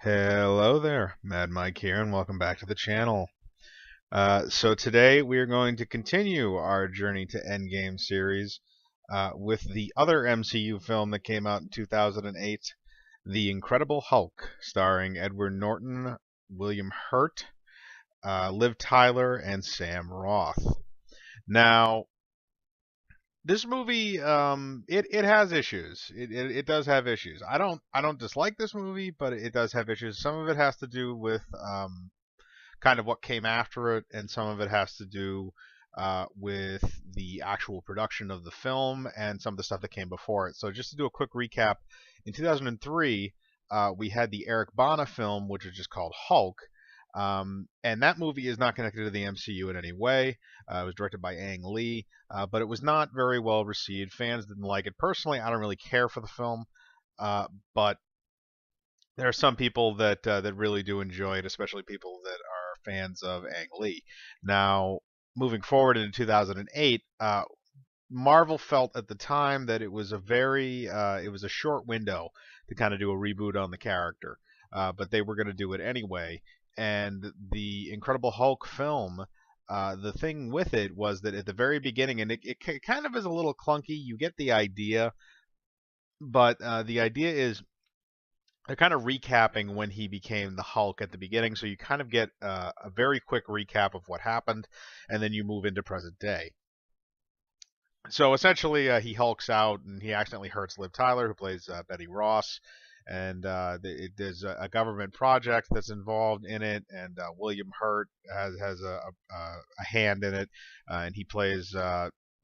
Hello there, Mad Mike here, and welcome back to the channel. So today we are going to continue our Journey to Endgame series with the other MCU film that came out in 2008, The Incredible Hulk, starring Edward Norton, William Hurt, Liv Tyler, and Sam Roth. Now, this movie, it has issues. It does have issues. I don't dislike this movie, but it does have issues. Some of it has to do with kind of what came after it, and some of it has to do with the actual production of the film and some of the stuff that came before it. So just to do a quick recap, in 2003, we had the Eric Bana film, which is just called Hulk. And that movie is not connected to the MCU in any way. It was directed by Ang Lee, but it was not very well received. Fans didn't like it. Personally, I don't really care for the film, but there are some people that really do enjoy it, especially people that are fans of Ang Lee. Now, moving forward into 2008, Marvel felt at the time that it was a short window to kind of do a reboot on the character, but they were going to do it anyway. And the Incredible Hulk film, the thing with it was that at the very beginning, and it kind of is a little clunky. You get the idea, but the idea is they're kind of recapping when he became the Hulk at the beginning, so you kind of get a very quick recap of what happened, and then you move into present day. So essentially, he hulks out and he accidentally hurts Liv Tyler, who plays Betty Ross, and there's a government project that's involved in it, and William Hurt has a hand in it, and he plays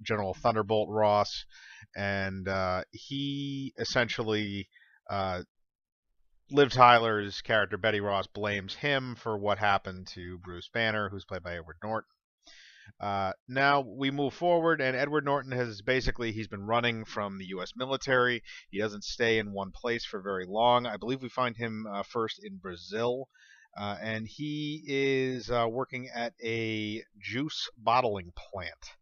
General Thunderbolt Ross, and he essentially. Liv Tyler's character, Betty Ross, blames him for what happened to Bruce Banner, who's played by Edward Norton. Now we move forward, and Edward Norton he's been running from the U.S. military. He doesn't stay in one place for very long. I believe we find him first in Brazil, and he is working at a juice bottling plant.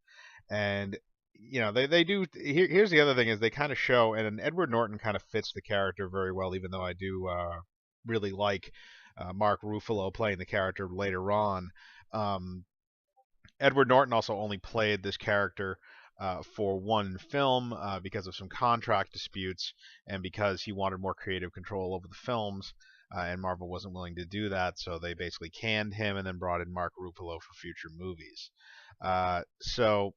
And they do. Here's the other thing: is they kind of show, and Edward Norton kind of fits the character very well. Even though I do really like Mark Ruffalo playing the character later on. Edward Norton also only played this character for one film because of some contract disputes and because he wanted more creative control over the films. And Marvel wasn't willing to do that, so they basically canned him and then brought in Mark Ruffalo for future movies. So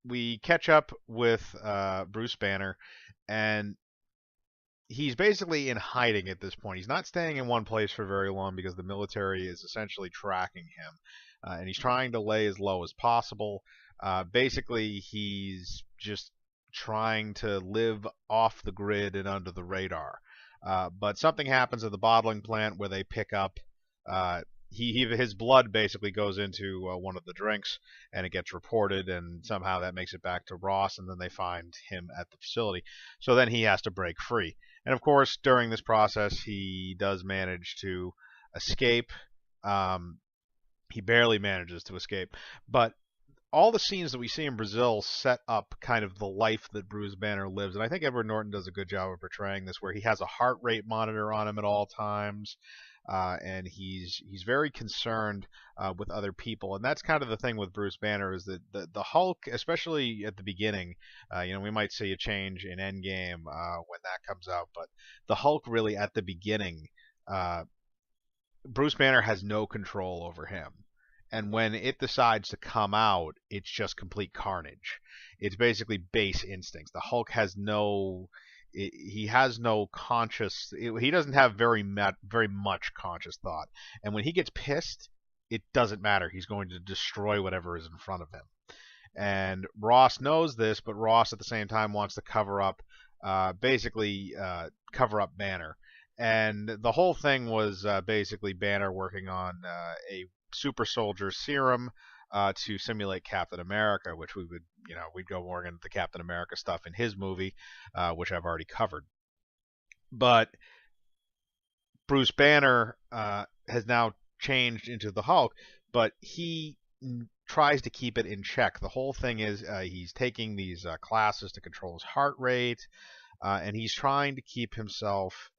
we catch up with Bruce Banner, and he's basically in hiding at this point. He's not staying in one place for very long because the military is essentially tracking him, and he's trying to lay as low as possible. Basically, he's just trying to live off the grid and under the radar. But something happens at the bottling plant where they pick up his blood basically goes into one of the drinks, and it gets reported, and somehow that makes it back to Ross, and then they find him at the facility. So then he has to break free, and of course during this process he does manage to escape. He barely manages to escape, but all the scenes that we see in Brazil set up kind of the life that Bruce Banner lives, and I think Edward Norton does a good job of portraying this, where he has a heart rate monitor on him at all times. And he's very concerned with other people, and that's kind of the thing with Bruce Banner, is that the Hulk, especially at the beginning, we might see a change in Endgame when that comes out, but the Hulk really at the beginning, Bruce Banner has no control over him. And when it decides to come out, it's just complete carnage. It's basically base instincts. The Hulk has no he has no conscious, he doesn't have very much conscious thought, and when he gets pissed, it doesn't matter. He's going to destroy whatever is in front of him. And Ross knows this, but Ross at the same time wants to cover up Banner. And the whole thing was basically Banner working on a super soldier serum to simulate Captain America, which we'd go more into the Captain America stuff in his movie, which I've already covered. But Bruce Banner has now changed into the Hulk, but he tries to keep it in check. The whole thing is he's taking these classes to control his heart rate, and he's trying to keep himself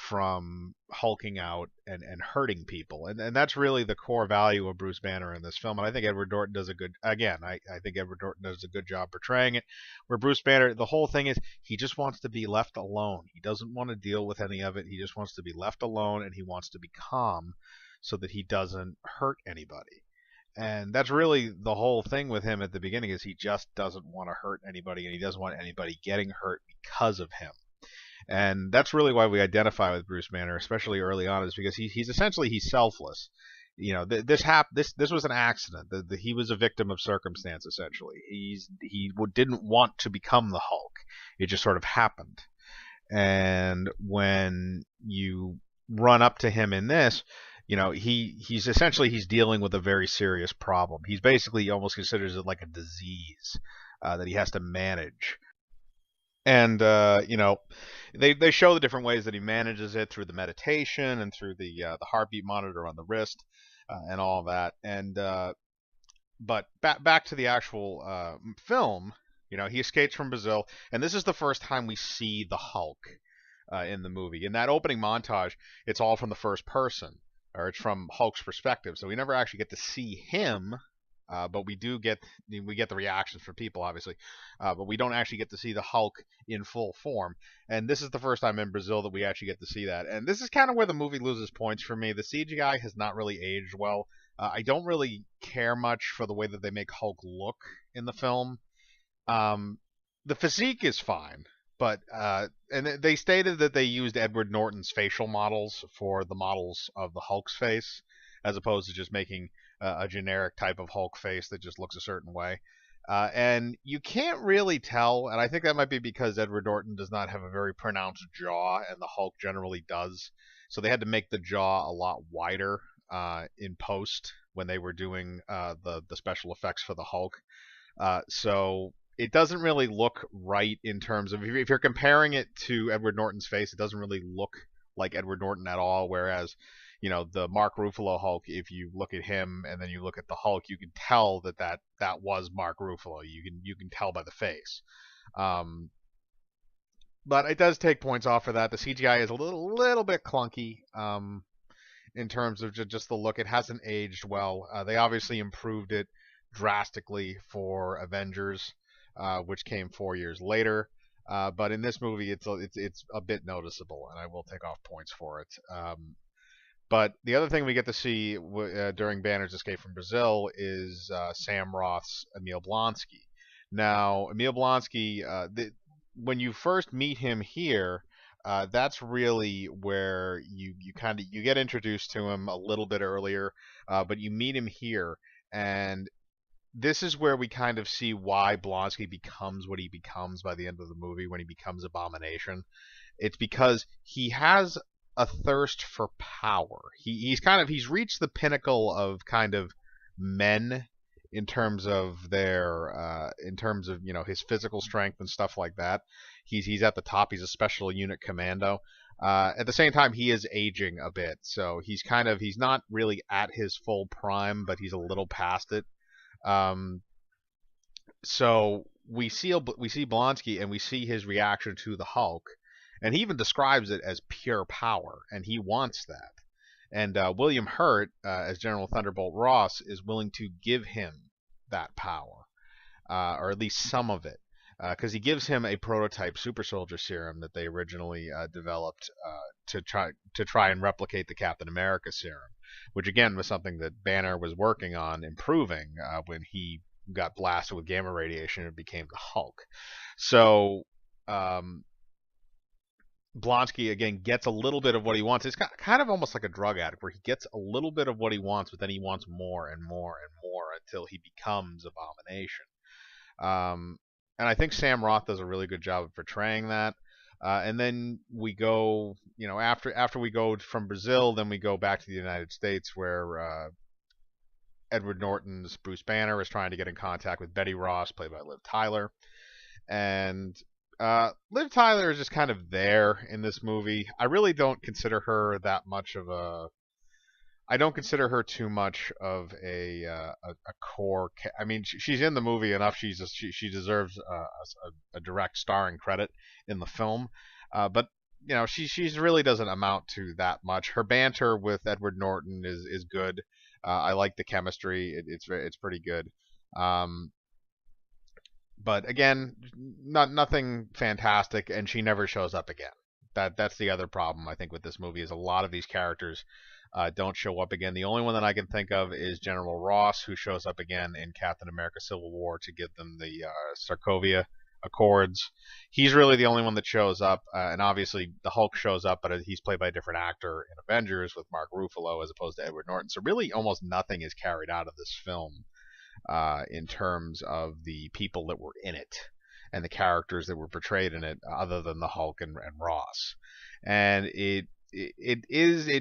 from hulking out and hurting people. And that's really the core value of Bruce Banner in this film. And I think Edward Norton does a good, again, I think Edward Norton does a good job portraying it. Where Bruce Banner, the whole thing is he just wants to be left alone. He doesn't want to deal with any of it. He just wants to be left alone, and he wants to be calm so that he doesn't hurt anybody. And that's really the whole thing with him at the beginning is he just doesn't want to hurt anybody, and he doesn't want anybody getting hurt because of him. And that's really why we identify with Bruce Banner, especially early on, is because he's essentially he's selfless. You know, this was an accident. He was a victim of circumstance. Essentially, he didn't want to become the Hulk. It just sort of happened. And when you run up to him in this, you know, he's essentially he's dealing with a very serious problem. He's basically almost considers it like a disease that he has to manage. And you know, they show the different ways that he manages it through the meditation and through the heartbeat monitor on the wrist and all of that. And but back to the actual film, you know, he escapes from Brazil, and this is the first time we see the Hulk in the movie. In that opening montage, it's all from the first person, or it's from Hulk's perspective, so we never actually get to see him. But we get the reactions from people, obviously, but we don't actually get to see the Hulk in full form. And this is the first time in Brazil that we actually get to see that. And this is kind of where the movie loses points for me. The CGI has not really aged well. I don't really care much for the way that they make Hulk look in the film. The physique is fine, but and they stated that they used Edward Norton's facial models for the models of the Hulk's face, as opposed to just making a generic type of Hulk face that just looks a certain way. And you can't really tell, and I think that might be because Edward Norton does not have a very pronounced jaw, and the Hulk generally does. So they had to make the jaw a lot wider in post when they were doing the special effects for the Hulk. So it doesn't really look right in terms of if you're comparing it to Edward Norton's face, it doesn't really look like Edward Norton at all. Whereas, you know, the Mark Ruffalo Hulk, if you look at him and then you look at the Hulk, you can tell that was Mark Ruffalo. You can tell by the face. But it does take points off for that. The CGI is a little bit clunky in terms of just the look. It hasn't aged well. They obviously improved it drastically for Avengers, which came 4 years later. But in this movie, it's a bit noticeable, and I will take off points for it. But the other thing we get to see during Banner's escape from Brazil is Sam Roth's Emil Blonsky. Now, Emil Blonsky, when you first meet him here, that's really where you get introduced to him a little bit earlier, but you meet him here, and this is where we kind of see why Blonsky becomes what he becomes by the end of the movie when he becomes Abomination. It's because he has a thirst for power. He's reached the pinnacle of kind of men in terms of you know, his physical strength and stuff like that. He's at the top. He's a special unit commando. At the same time, he is aging a bit, so he's not really at his full prime, but he's a little past it. So we see Blonsky, and we see his reaction to the Hulk. And he even describes it as pure power, and he wants that. And William Hurt, as General Thunderbolt Ross, is willing to give him that power, or at least some of it, because he gives him a prototype super soldier serum that they originally developed to try and replicate the Captain America serum, which again was something that Banner was working on improving when he got blasted with gamma radiation and became the Hulk. So Blonsky again gets a little bit of what he wants. It's kind of almost like a drug addict, where he gets a little bit of what he wants, but then he wants more and more and more until he becomes Abomination. And I think Sam Roth does a really good job of portraying that. And then we go, you know, after we go from Brazil, then we go back to the United States, where Edward Norton's Bruce Banner is trying to get in contact with Betty Ross, played by Liv Tyler, and Liv Tyler is just kind of there in this movie. I really don't consider her that much of a. I don't consider her too much of a core. I mean, she's in the movie enough. She deserves a direct starring credit in the film. But she's really doesn't amount to that much. Her banter with Edward Norton is good. I like the chemistry. It's pretty good. Um, but again, nothing fantastic, and she never shows up again. That's the other problem I think with this movie is a lot of these characters don't show up again. The only one that I can think of is General Ross, who shows up again in Captain America: Civil War to give them the Sokovia Accords. He's really the only one that shows up, and obviously the Hulk shows up, but he's played by a different actor in Avengers with Mark Ruffalo as opposed to Edward Norton. So really, almost nothing is carried out of this film in terms of the people that were in it and the characters that were portrayed in it, other than the Hulk and Ross. And it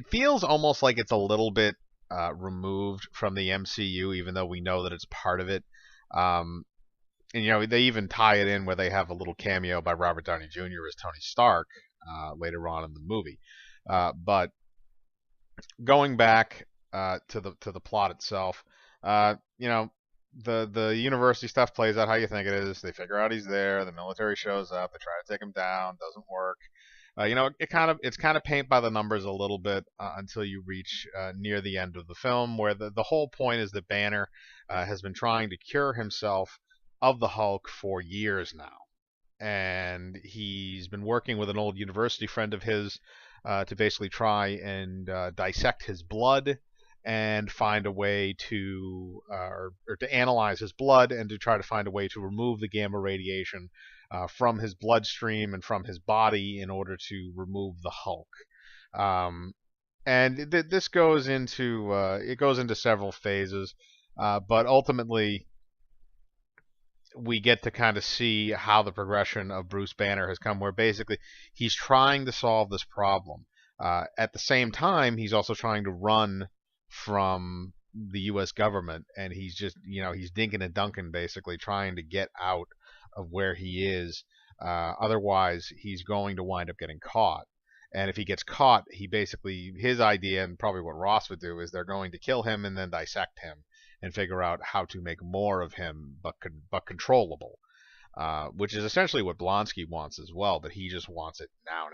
feels almost like it's a little bit removed from the MCU, even though we know that it's part of it. Um, and they even tie it in where they have a little cameo by Robert Downey Jr. as Tony Stark later on in the movie. But going back to the plot itself, uh, you know, the university stuff plays out how you think it is. They figure out he's there. The military shows up. They try to take him down. Doesn't work. It's kind of paint by the numbers a little bit until you reach near the end of the film, where the whole point is that Banner has been trying to cure himself of the Hulk for years now, and he's been working with an old university friend of his to basically try and dissect his blood and find a way to or to analyze his blood and to try to find a way to remove the gamma radiation from his bloodstream and from his body in order to remove the Hulk. And this goes into several phases, but ultimately we get to kind of see how the progression of Bruce Banner has come, where basically he's trying to solve this problem. At the same time, he's also trying to run from the U.S. government, and he's just, he's dinking and dunking, basically trying to get out of where he is. Otherwise, he's going to wind up getting caught. And if he gets caught, his idea, and probably what Ross would do, is they're going to kill him and then dissect him and figure out how to make more of him, but controllable. Which is essentially what Blonsky wants as well, but he just wants it now,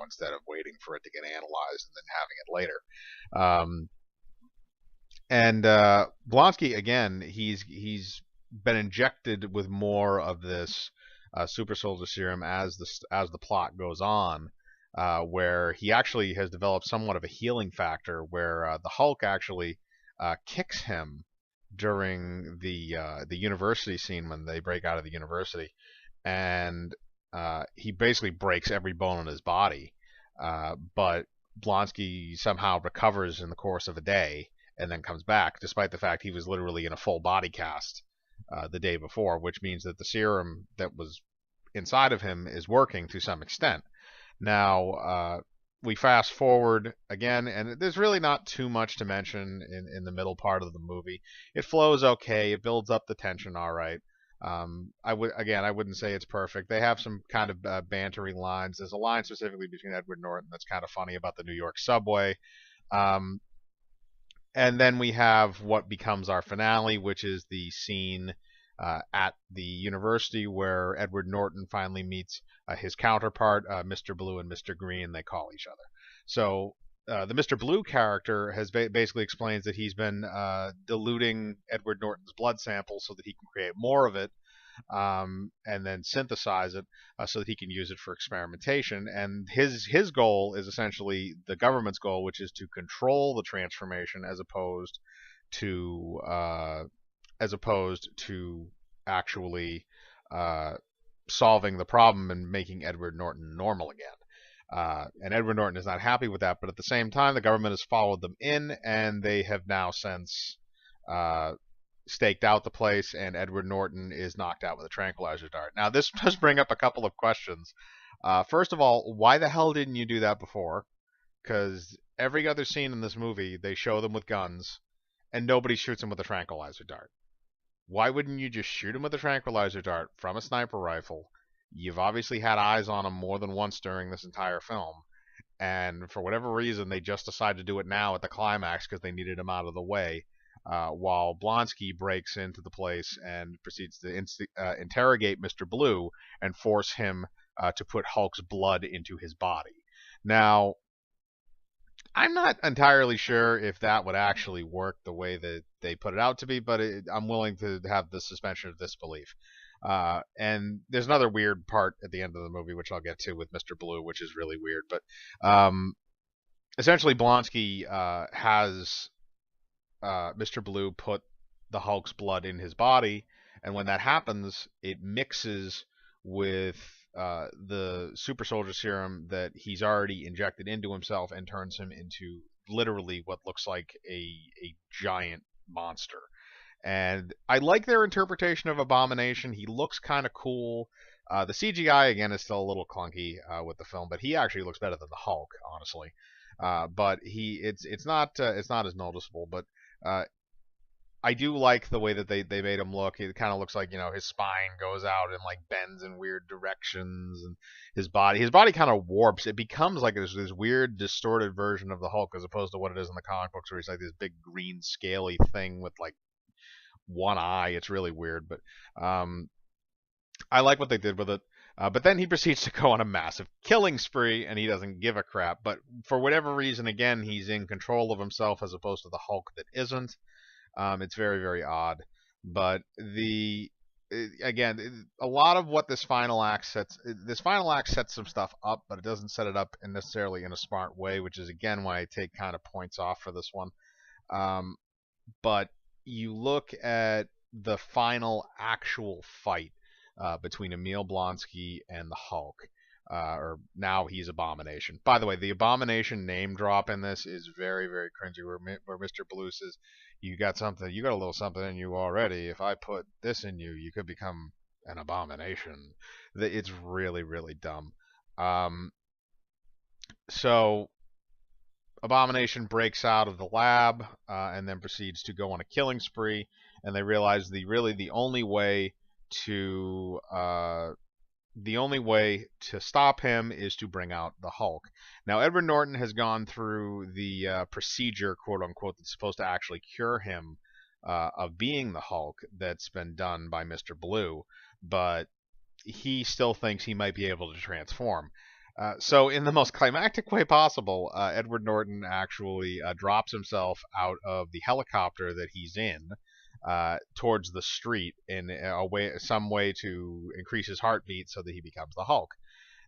instead of waiting for it to get analyzed and then having it later. And Blonsky, again, he's been injected with more of this super soldier serum as the plot goes on, where he actually has developed somewhat of a healing factor, where the Hulk actually kicks him during the university scene when they break out of the university, and he basically breaks every bone in his body. But Blonsky somehow recovers in the course of a day and then comes back, despite the fact he was literally in a full body cast the day before, which means that the serum that was inside of him is working to some extent. Now, we fast forward again, and there's really not too much to mention in the middle part of the movie. It flows okay. It builds up the tension all right. I wouldn't say it's perfect. They have some kind of bantering lines. There's a line specifically between Edward Norton that's kind of funny about the New York subway. And then we have what becomes our finale, which is the scene at the university where Edward Norton finally meets his counterpart, Mr. Blue and Mr. Green. They call each other. So the Mr. Blue character has basically explains that he's been diluting Edward Norton's blood sample so that he can create more of it, and then synthesize it so that he can use it for experimentation. And his goal is essentially the government's goal, which is to control the transformation as opposed to actually solving the problem and making Edward Norton normal again. And Edward Norton is not happy with that, but at the same time, the government has followed them in, and they have now since staked out the place, and Edward Norton is knocked out with a tranquilizer dart. Now, this does bring up a couple of questions. First of all, why the hell didn't you do that before? Because every other scene in this movie, they show them with guns, and nobody shoots them with a tranquilizer dart. Why wouldn't you just shoot him with a tranquilizer dart from a sniper rifle? You've obviously had eyes on him more than once during this entire film, and for whatever reason, they just decided to do it now at the climax because they needed him out of the way, while Blonsky breaks into the place and proceeds to interrogate Mr. Blue and force him to put Hulk's blood into his body. Now, I'm not entirely sure if that would actually work the way that they put it out to be, but I'm willing to have the suspension of disbelief. And there's another weird part at the end of the movie, which I'll get to with Mr. Blue, which is really weird. But essentially, Blonsky has Mr. Blue put the Hulk's blood in his body, and when that happens, it mixes with the super soldier serum that he's already injected into himself and turns him into literally what looks like a giant monster. And I like their interpretation of Abomination. He looks kind of cool. The CGI again is still a little clunky with the film, but he actually looks better than the Hulk, honestly. But it's not as noticeable. But I do like the way that they made him look. It kind of looks like, his spine goes out and like bends in weird directions, and his body kind of warps. It becomes like this weird distorted version of the Hulk as opposed to what it is in the comic books, where he's like this big green scaly thing with like one eye. It's really weird, but I like what they did with it. But then he proceeds to go on a massive killing spree, and he doesn't give a crap. But for whatever reason, again, he's in control of himself as opposed to the Hulk that isn't. It's very, very odd. But again, a lot of what this final act sets some stuff up, but it doesn't set it up necessarily in a smart way, which is again why I take kind of points off for this one. But you look at the final actual fight between Emil Blonsky and the Hulk. Or now he's Abomination. By the way, the Abomination name drop in this is very, very cringy. Where Mr. Blue says, "You got something. You got a little something in you already. If I put this in you, you could become an abomination." It's really, really dumb. So Abomination breaks out of the lab and then proceeds to go on a killing spree. And they realize the only way to stop him is to bring out the Hulk. Now, Edward Norton has gone through the procedure, quote unquote, that's supposed to actually cure him of being the Hulk that's been done by Mr. Blue, but he still thinks he might be able to transform. So in the most climactic way possible, Edward Norton actually drops himself out of the helicopter that he's in towards the street in some way to increase his heartbeat so that he becomes the Hulk.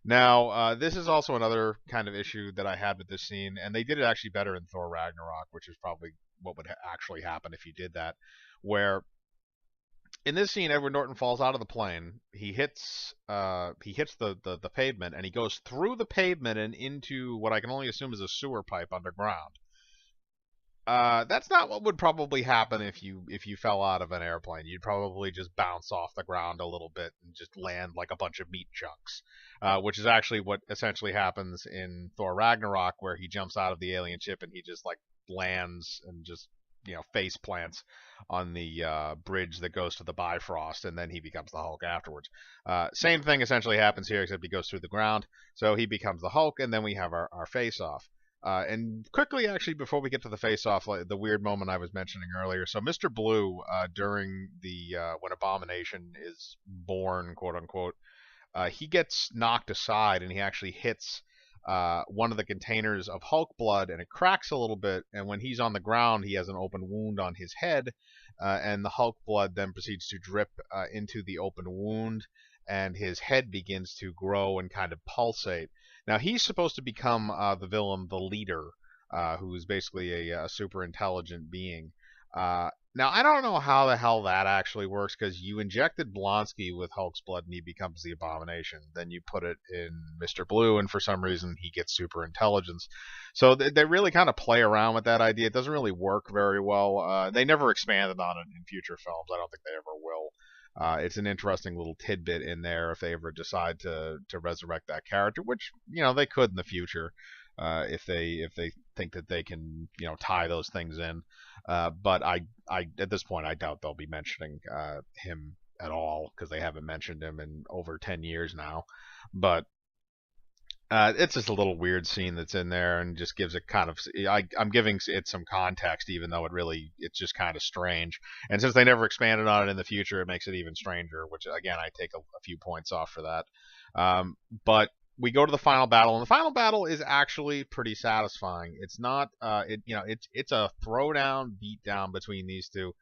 Now, this is also another kind of issue that I had with this scene, and they did it actually better in Thor Ragnarok, which is probably what would actually happen if you did that, where in this scene, Edward Norton falls out of the plane. He hits the pavement, and he goes through the pavement and into what I can only assume is a sewer pipe underground. That's not what would probably happen if you fell out of an airplane. You'd probably just bounce off the ground a little bit and just land like a bunch of meat chunks, which is actually what essentially happens in Thor Ragnarok, where he jumps out of the alien ship and he just like lands and just face plants on the bridge that goes to the Bifrost, and then he becomes the Hulk afterwards. Same thing essentially happens here, except he goes through the ground, so he becomes the Hulk, and then we have our face-off. And quickly, actually, before we get to the face-off, like the weird moment I was mentioning earlier. So Mr. Blue, during the when Abomination is born, quote unquote, he gets knocked aside, and he actually hits one of the containers of Hulk blood, and it cracks a little bit. And when he's on the ground, he has an open wound on his head, and the Hulk blood then proceeds to drip into the open wound, and his head begins to grow and kind of pulsate. Now, he's supposed to become the villain, the leader, who is basically a super intelligent being. Now, I don't know how the hell that actually works, because you injected Blonsky with Hulk's blood and he becomes the Abomination. Then you put it in Mr. Blue, and for some reason he gets super intelligence. So they really kind of play around with that idea. It doesn't really work very well. They never expanded on it in future films. I don't think they ever will. It's an interesting little tidbit in there if they ever decide to resurrect that character, which they could in the future if they think that they can tie those things in. But I at this point I doubt they'll be mentioning him at all, because they haven't mentioned him in over 10 years now. But it's just a little weird scene that's in there, and just gives it kind of. I'm giving it some context, even though it's just kind of strange. And since they never expanded on it in the future, it makes it even stranger. Which again, I take a few points off for that. Um, but we go to the final battle, and the final battle is actually pretty satisfying. It's not, it's a throwdown, beatdown between these two,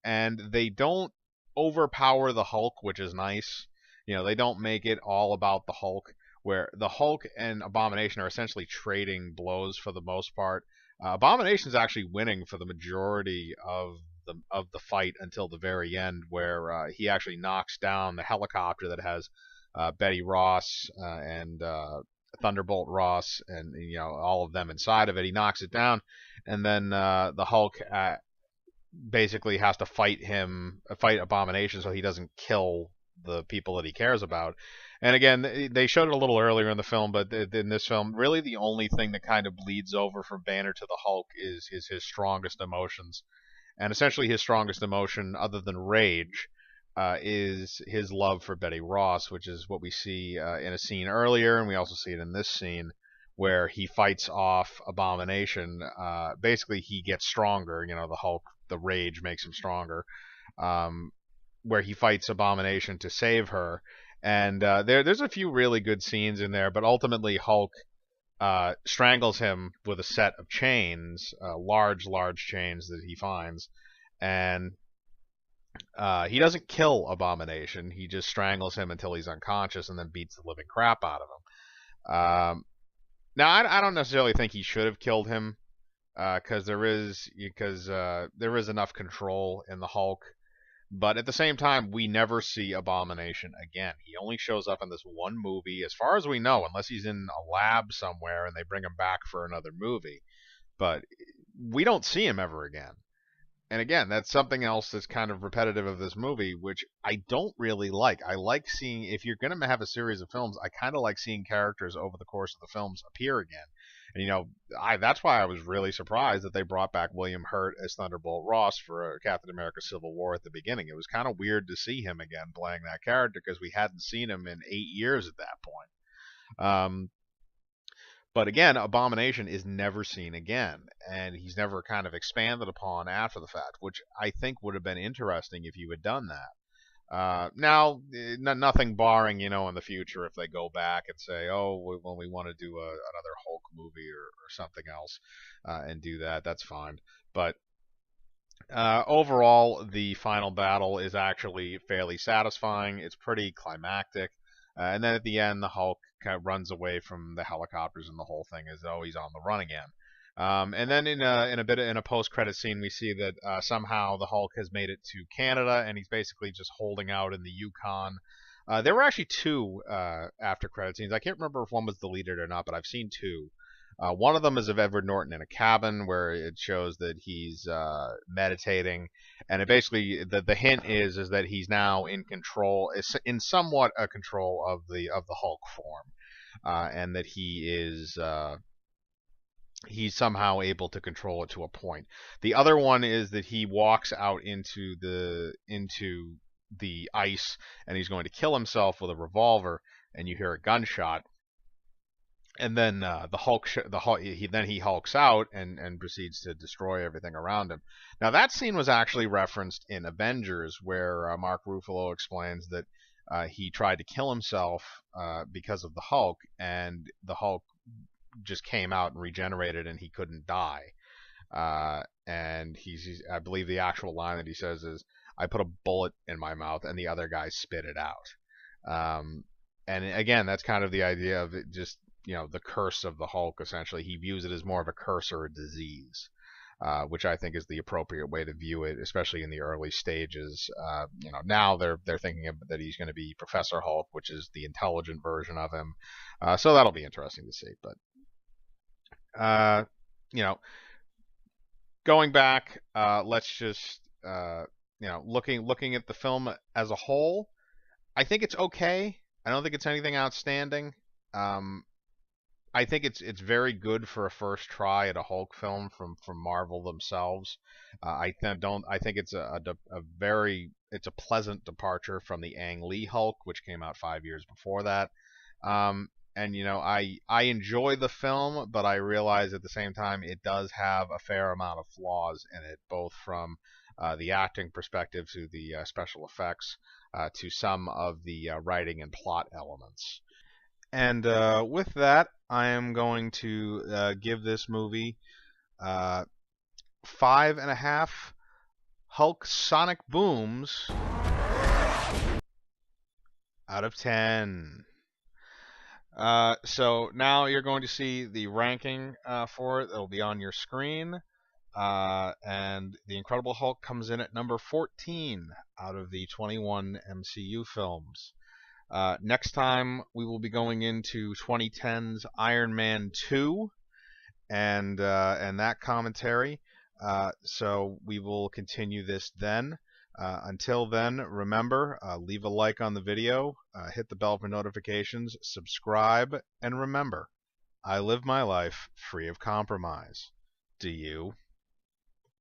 and they don't overpower the Hulk, which is nice. They don't make it all about the Hulk, where the Hulk and Abomination are essentially trading blows for the most part. Abomination's actually winning for the majority of the fight until the very end, where he actually knocks down the helicopter that has Betty Ross and Thunderbolt Ross, and all of them inside of it. He knocks it down, and then the Hulk basically has to fight Abomination, so he doesn't kill the people that he cares about. And again, they showed it a little earlier in the film, but in this film, really the only thing that kind of bleeds over from Banner to the Hulk is his strongest emotions. And essentially, his strongest emotion, other than rage, is his love for Betty Ross, which is what we see in a scene earlier, and we also see it in this scene where he fights off Abomination. Basically, he gets stronger. The Hulk, the rage makes him stronger. Um, where he fights Abomination to save her, and there's a few really good scenes in there, but ultimately Hulk strangles him with a set of chains, large chains that he finds, and he doesn't kill Abomination. He just strangles him until he's unconscious, and then beats the living crap out of him. Now, I don't necessarily think he should have killed him, because there is enough control in the Hulk. But at the same time, we never see Abomination again. He only shows up in this one movie, as far as we know, unless he's in a lab somewhere and they bring him back for another movie. But we don't see him ever again. And again, that's something else that's kind of repetitive of this movie, which I don't really like. I like seeing, if you're going to have a series of films, I kind of like seeing characters over the course of the films appear again. And that's why I was really surprised that they brought back William Hurt as Thunderbolt Ross for Captain America: Civil War at the beginning. It was kind of weird to see him again playing that character, because we hadn't seen him in 8 years at that point. But again, Abomination is never seen again, and he's never kind of expanded upon after the fact, which I think would have been interesting if you had done that. Now, nothing barring, in the future, if they go back and say, oh, when we want to do another Hulk movie or something else, and do that, that's fine. But overall, the final battle is actually fairly satisfying. It's pretty climactic. And then at the end, the Hulk kind of runs away from the helicopters, and the whole thing is, oh, he's on the run again. And then in a post-credit scene, we see that somehow the Hulk has made it to Canada, and he's basically just holding out in the Yukon. There were actually two after-credit scenes. I can't remember if one was deleted or not, but I've seen two. One of them is of Edward Norton in a cabin, where it shows that he's meditating, and it basically the hint is that he's now in control, is in somewhat a control of the Hulk form, and that he's somehow able to control it to a point. The other one is that he walks out into the ice, and he's going to kill himself with a revolver, and you hear a gunshot. And then he hulks out and proceeds to destroy everything around him. Now that scene was actually referenced in Avengers, where Mark Ruffalo explains that he tried to kill himself because of the Hulk, and the Hulk just came out and regenerated, and he couldn't die. And I believe the actual line that he says is, "I put a bullet in my mouth, and the other guy spit it out." And again, that's kind of the idea of it, just the curse of the Hulk. Essentially, he views it as more of a curse or a disease, which I think is the appropriate way to view it, especially in the early stages. Now they're thinking that he's going to be Professor Hulk, which is the intelligent version of him. So that'll be interesting to see. But you know, going back, let's just looking at the film as a whole, I think it's okay. I don't think it's anything outstanding. I think it's very good for a first try at a Hulk film from Marvel themselves. I think it's it's a pleasant departure from the Ang Lee Hulk, which came out 5 years before that. And I enjoy the film, but I realize at the same time it does have a fair amount of flaws in it, both from the acting perspective to the special effects, to some of the writing and plot elements. And with that, I am going to give this movie 5.5 Hulk Sonic Booms out of 10. So now you're going to see the ranking for it. It'll be on your screen. And The Incredible Hulk comes in at number 14 out of the 21 MCU films. Next time we will be going into 2010's Iron Man 2 and that commentary. So we will continue this then. Until then, remember, leave a like on the video, hit the bell for notifications, subscribe, and remember, I live my life free of compromise. Do you?